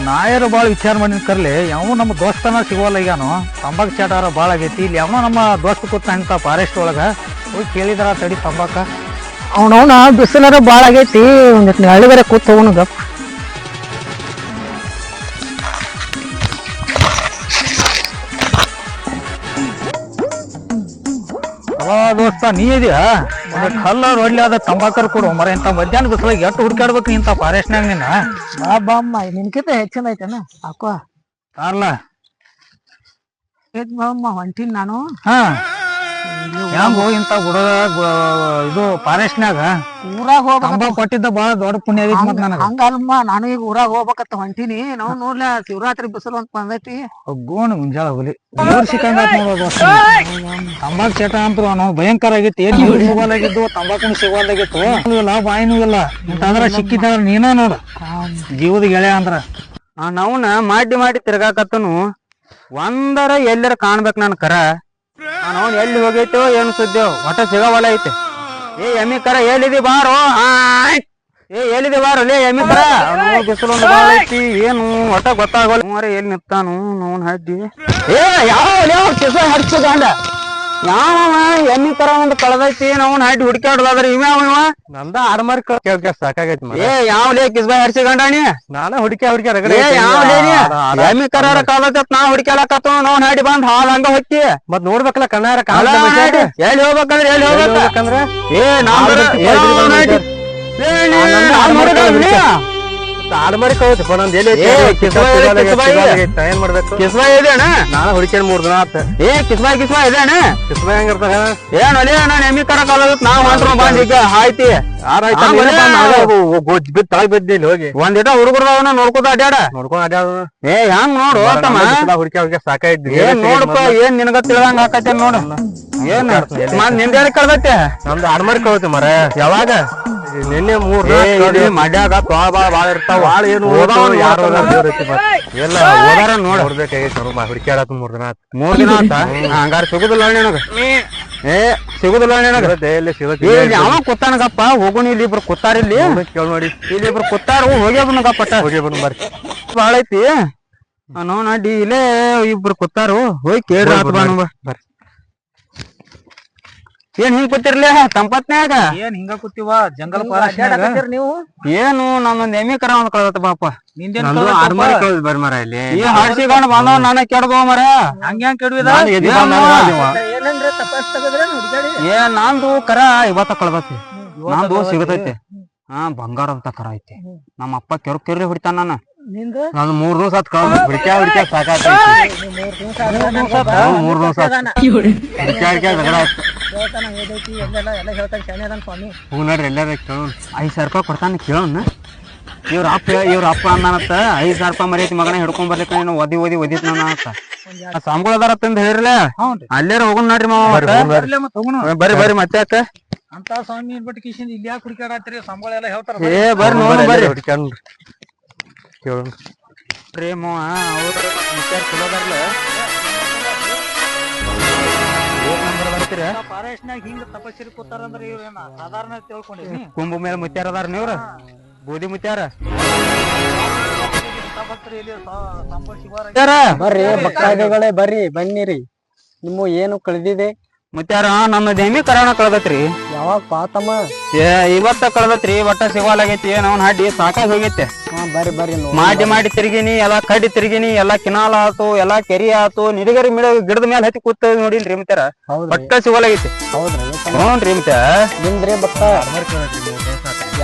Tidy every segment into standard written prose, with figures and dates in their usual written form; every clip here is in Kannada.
ನಾಯರು ಭಾಳ ವಿಚಾರ ಮಾಡಿ ಕರ್ಲಿ ಯಾವ ನಮ್ಮ ದೋಸ್ತನ ಸಿಗೋಲ್ಲ ಈಗಾನು ತಂಬಾಕು ಚಾಟಾರ ಭಾಳ ಆಗೈತಿ ಇಲ್ಲಿ ಯಾವ ನಮ್ಮ ದೋಸ್ತ ಕೂತ ಅಂತ ಫಾರೆಸ್ಟ್ ಒಳಗ ಹೋಗಿ ಕೇಳಿದಾರ ತಡಿ ತಂಬಾಕ ಅವನವನ ಬಿಸಿಲಾರ ಭಾಳ ಆಗೈತಿ ಒಂದಿಟ್ಟು ಹಳ್ಳಿ ಬೇರೆ ಕೂತ್ ಹೋಗೋಣ ಗಪ್ ದೋಸ್ತ ನೀ ಇದೆಯಾ ಕಲ್ಲ ಒಳ್ಳೆ ಆದ ತಂಬಾಕರ್ ಕೊಡು ಮರ ಇಂಥ ಮಧ್ಯಾಹ್ನ ಬಿಸಿಲಾಗ ಎಷ್ಟು ಹುಡ್ಕಾಡ್ಬೇಕು ಇಂಥ ಫಾರೆಸ್ಟ್ನಾಗ ನೀನ ಬಾ ಅಮ್ಮ ನಿನ್ಕಿಂತ ಹೆಚ್ಚಿನ ಐತೆನ ಹಾಕೋ ಅಲ್ಲ ಬಾಮ್ಮ ಹೊಂಟೀನಿ ನಾನು ಹಾ ಹೆಂಗೋ ಇಂಥ ಇದು ಫಾರೆಸ್ಟ್ನಾಗ ಊರಾಗ ಹೋಗ್ಬೇಕ ತಂಬಾಕು ಕೊಟ್ಟಿದ್ದ ಬಾಳ ದೊಡ್ಡ ಪುಣ್ಯ ಆಗೈತಿ ಮತ್ ನನಗ ಹಂಗಲ್ಮ ನಾನು ಈಗ ಊರಾಗ ಹೋಗ್ಬೇಕತ್ತ ಹೊಂಟೀನಿ ನಾವು ನೋಡ್ಲ ಶಿವರಾತ್ರಿ ಬಿಸಿಲು ಅಂತ ಬಂದೈತಿ ಗೋಣ್ ಮುಂಜಾಳ ಹುಲಿ ಇವ್ರು ಸಿಕ್ಕಂಗ ತಂಬಾಕು ಚಟ ಅಂತೂ ನಾವು ಭಯಂಕರ ಆಗೈತಿ ಏನ್ ನೀರು ಸಿಗೋಲಾಗಿದ್ದು ತಂಬಾಕು ಸಿಗೋಲಾಗಿತ್ತು ಇಲ್ಲ ಬಾಯಿನೂ ಇಲ್ಲ ಅಂತಂದ್ರ ಸಿಕ್ಕಿದ್ರ ನೀನ ನೋಡ ಜೀವದ ಗೆಳೆಯ ಅಂದ್ರ ನಾವ್ನ ಮಾಡಿ ತಿರ್ಗಾಕತ್ತನು ಒಂದರ ಎಲ್ಲರ ಕಾಣ್ಬೇಕ್ ನನ್ ಕರ ನಾವ್ ಎಲ್ಲಿ ಹೋಗೈತೋ ಏನ್ ಸುದ್ದೇವ್ ಒಟ್ಟ ಸಿಗವಲ್ಲ ಐತೆ ಏ ಎಮ್ಮಿ ಕರ ಎಲ್ಲಿದಿ ಬಾರೋ ಎಲ್ಲಿದೆ ಬಾರೋ ಲೇ ಎಮ್ಮಿ ಕರ ಬಿಸಿಲೊಂದು ಬಾಳ ಐತಿ ಏನು ಒಟ್ಟ ಗೊತ್ತಾಗಲ್ಲ ಮಾರ ಎಲ್ಲಿ ನಿಂತಾನು ನೋನ್ ಹಡ್ಡಿ ಯಾವ ಕಿಸ ಹಡ್ಸಕೊಂಡ ಯಾವ ಎಮ್ಮಿ ಕರ ಒಂದ್ ಕಳದೈತಿ ನಾವ್ ಹಡ್ಡಿ ಹುಡ್ಕಾಡ್ದಾದ್ರ ಇವ ನಂದ ಆಡ್ಮಾರಿ ಸಾಕಾಗೈತಿ ಏ ಯಾವ ಲೇ ಕಿಸ್ಬಾಯ್ ಹಡ್ಸಿಕೊಂಡಾಣಿ ನಾನ ಹುಡುಕಿ ಎಮ್ಮಿ ಕರಾರ ಕಳದೈತ್ ನಾ ಹುಡ್ಕ್ಯಾಲಕತ್ತ ನಾವ್ ಹಾಡಿ ಬಂದ್ ಹಾಲ್ ಹಂಗ ಹೊಕ್ಕಿ ಮತ್ ನೋಡ್ಬೇಕಲ್ಲ ಕಣ್ಣಾರ ಎಲ್ಲಿ ಹೋಗ್ಬೇಕಂದ್ರೆ ಎಲ್ಲಿ ಹೋಗ್ಬೇಕಂದ್ರ ಆಡ್ಮಾರಿ ಏನ್ ಮಾಡ್ಬೇಕು ಕಿಸ್ಬಾಯ್ ಇದೆ ಅಣ್ಣ ನಾನ ಹುಡುಕ್ಯಾಡ್ 3 ದಿನ ಆತ ಕಿಸ್ಬಾಯ್ ಹೆಂಗಿರ್ತಾರ ಏನ್ ಅಲ್ಲೇ ನಾನ್ ಎಮ್ಮಿ ಕರ ಕಳದತ್ ನಾವ್ ಹೊಂಟ್ರ ಬಂದ್ ಈಗ ಹಾಯ್ತಿ ತಳಗ್ ಬಿದ್ದಿಲ್ಲ ಹೋಗಿ ಒಂದಿಟ ಹುಡುಗರ್ದವನ ನೋಡ್ಕೋತ ಅಡ್ಯಾಡ ನೋಡ್ಕೊಂಡ್ ಅಡ್ಯಾಡ ಏ ಹೆಂಗ್ ನೋಡು ಹುಡುಕಿ ಸಾಕಾಯ್ತು ಏನ್ ನೋಡಪ್ಪ ಏನ್ ನಿನಗ ತಿಳಿದಂಗ ಹಾಕೈತೆ ನೋಡು ಏನ್ ನಿಂದ ಕಳ್ದೈತೆ ನಮ್ದು ಆಡ್ಮಾರಿ ಕಳ್ತಿ ಮರ ಯಾವಾಗ ನಿನ್ನೆ 3 ಮಡ್ಯಾಗ ತೋಳ ಬಾಳ ಇರ್ತಾವ ಬಾಳ ಏನು ಯಾರು ಎಲ್ಲ ಓದಾರ ನೋಡ್ಬೇಕಾಗೈತಿ ಹುಡುಕ್ಯಾಡತ್ 3 ದಿನ ಆತ 3 ದಿನ ಆತ ಹಂಗಾರ ಸಿಗುದಿಲ್ಲ ನಿನಗ ಏ ಸಿಗುದಿಲ್ಲ ನಿನಗ ಯಾವ ಕೂತಾನಗಪ್ಪ ಹೋಗುಣ ಇಲ್ಲಿ ಇಬ್ರು ಕೂತಾರ ಇಲ್ಲಿ ಕೇಳ್ ನೋಡಿ ಇಲ್ಲಿ ಇಬ್ರು ಕೂತಾರ ಹೋಗ್ಯಾಬನಗಪ್ಪ ಹೋಗ್ಯಾಬನ್ ಬರ್ರಿ ಬಾಳ ಐತಿ ನೋಡ್ ನಡಿ ಇಲ್ಲೇ ಇಬ್ರು ಕೂತಾರು ಹೋಗಿ ಕೇಳ್ರಿ ಆತ ಬರ್ರಿ ಏನ್ ಹಿಂಗ್ ಕೂತಿರ್ಲಿ ತಂಪತ್ನ್ಯಾಗ ಏನ್ ಹಿಂಗ ಕೂತಿವ ಜಂಗಲ್ ನೀವು ಏನು ನಮ್ಮೊಂದ್ ಎಮ್ಮಿ ಕರ ಒಂದ್ ಕಳದತ್ತ ಬಾಪ ಆಡ್ಮಾರಿ ಕಳ್ದ್ ಬರ್ರಿ ಮರ ಇಲ್ಲಿ ಈ ಹಾಡ್ಸಿಕೊಂಡ್ ಬಂದವ್ ನಾನ ಕೆಡ್ದವ ಮರ ಹಂಗ್ಯಾಂಗ್ ಕೆಡವಿದ ಏನಂದ್ರೆ ತಪಾಸ್ ತಗದ್ರ ಹುಡುಗಾಡಿ ಏ ನಂದು ಕರ ಇವತ್ತ ಕಳ್ದತಿ ನಂದು ಸಿಗತೈತಿ ಬಂಗಾರ ಅಂತ ಕರ ಐತಿ ನಮ್ಮ ಅಪ್ಪ ಕೆರ್ರಿ ಹೊಡಿತಾನ ನಾನು ನಿಂದು ನಾನು 3 ದಿವಸ ಆತ್ ಕಳ್ದ ಹುಡುಕ್ಯಾಡ ಸಾಕಾಯ್ತು 3 ದಿವಸ ಹೂ ನೋಡ್ರಿ ಎಲ್ಲಾರ ಕೇಳೋಣ 5,000 ರೂಪಾಯಿ ಕೊಡ್ತಾನ ಕೇಳೋಣ ಇವ್ರ ಅಪ್ಪ ಅನ್ನತ್ತ 5,000 ರೂಪಾಯಿ ಮರೈತಿ ಮಗನ ಹಿಡ್ಕೊಂಡ್ ಬರ್ಲಿಕ್ಕ ನೀನು ಒದಿತ್ ನಾನು ಅಂತ ಸಂಬಳದಾರ ಅಂತ ಹೇಳಿರ್ಲ ಅಲ್ಲೇರ ಹೋಗೋಣ ನೋಡ್ರಿ ಮಾವ ಬರ್ರಿ ಮತ್ತೆ ಯಾಕ ಅಂತ ಸ್ವಾಮಿ ಬಿಟ್ಟು ಕಿಶನ್ ಇಲ್ಲಿ ಯಾಕೆ ಹುಡುಕಾಡತ್ರಿ ಸಂಬಳ ಎಲ್ಲ ಹೇಳ್ತಾರ ಏ ಬರ್ರಿ ನೋಡು ಬರ್ರಿ ಹುಡುಕ್ಯಾಡ್ರಿ ಕೇಳೋಣ ಪ್ರೇಮ ಅವ್ರ ವಿಚಾರ ಚಲೋ ಬರ್ಲ ಫಾರೆಸ್ಟ್ನಾಗ ಹಿಂಗ ತಪಸ್ಸಿರಿ ಕೂತಾರಂದ್ರೆ ಇವ್ರೇನ ಸಾಧಾರಣ ತಿಳ್ಕೊಂಡಿನಿ ಕುಂಭ ಮೇಲೆ ಮುತ್ಯಾರ ಅದಾರ ನೀವ್ರ ಗೋಧಿ ಮುತ್ಯಾರ ಬರ್ರಿ ಭಕ್ತಾದಿಗಳೇ ಬರ್ರಿ ಬನ್ನಿರಿ ನಿಮ್ಮ ಏನು ಕಳೆದಿದೆ ಮುತ್ಯಾರ ನಮ್ಮ ದೇಮಿ ಕರಾಣ ಕಳ್ದತ್ರಿ ಯಾವಾಗ ಪಾತಮ್ಮ ಇವತ್ತ ಕಳ್ದತ್ರಿ ಒಟ್ಟ ಸಿಗವಾಲಾಗೈತಿ ನಾವ್ ಹಾಡಿ ಸಾಕಾಗಿ ಹೋಗೈತೆ ಬರ್ರಿ ಮಾಡಿ ತಿರ್ಗಿನಿ ಎಲ್ಲಾ ಕಡ್ಡಿ ತಿರ್ಗಿನಿ ಎಲ್ಲಾ ಕಿನಾಲ್ ಆತು ಎಲ್ಲಾ ಕೆರಿ ಆತು ನಿಡಗರಿ ಗಿಡದ ಮೇಲೆ ಹತ್ತಿ ಕೂತ ನೋಡಿಲ್ರಿ ಮುತ್ಯಾರ ಒಟ್ಟ ಸಿಗವಾಲಾಗೈತಿ ಹ್ಞೂನ್ರಿ ಮುತ್ಯ ನಿಂದ್ರಿ ಭಕ್ತ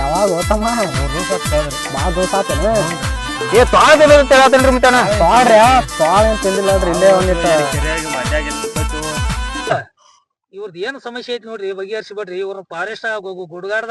ಯಾವಾಗ ಹೋತಮ್ಮ 3 ದಿವಸ ಬಾ ದಿವಸ ಆತೇನ ಏ ತಾಳ್ದಿಲ್ಲ ಹೇಳತ್ತೇನ್ರಿ ಮುತ್ಯಾನ ತಾಳ್ರಿ ತಾಳ ಏನ್ ತಿಂದಿಲ್ಲ ನೋಡ್ರಿ ಇಲ್ಲೇ ಒಂದಿಟ್ಟ ಇವ್ರದ್ದು ಏನು ಸಮಸ್ಯೆ ಐತಿ ನೋಡ್ರಿ ಬಗೆಹರಿಸಿ ಬಿಡ್ರಿ ಇವ್ರ ಫಾರೆಸ್ಟ್ ಗುಡ್ಗಾಡ್ದಾಗ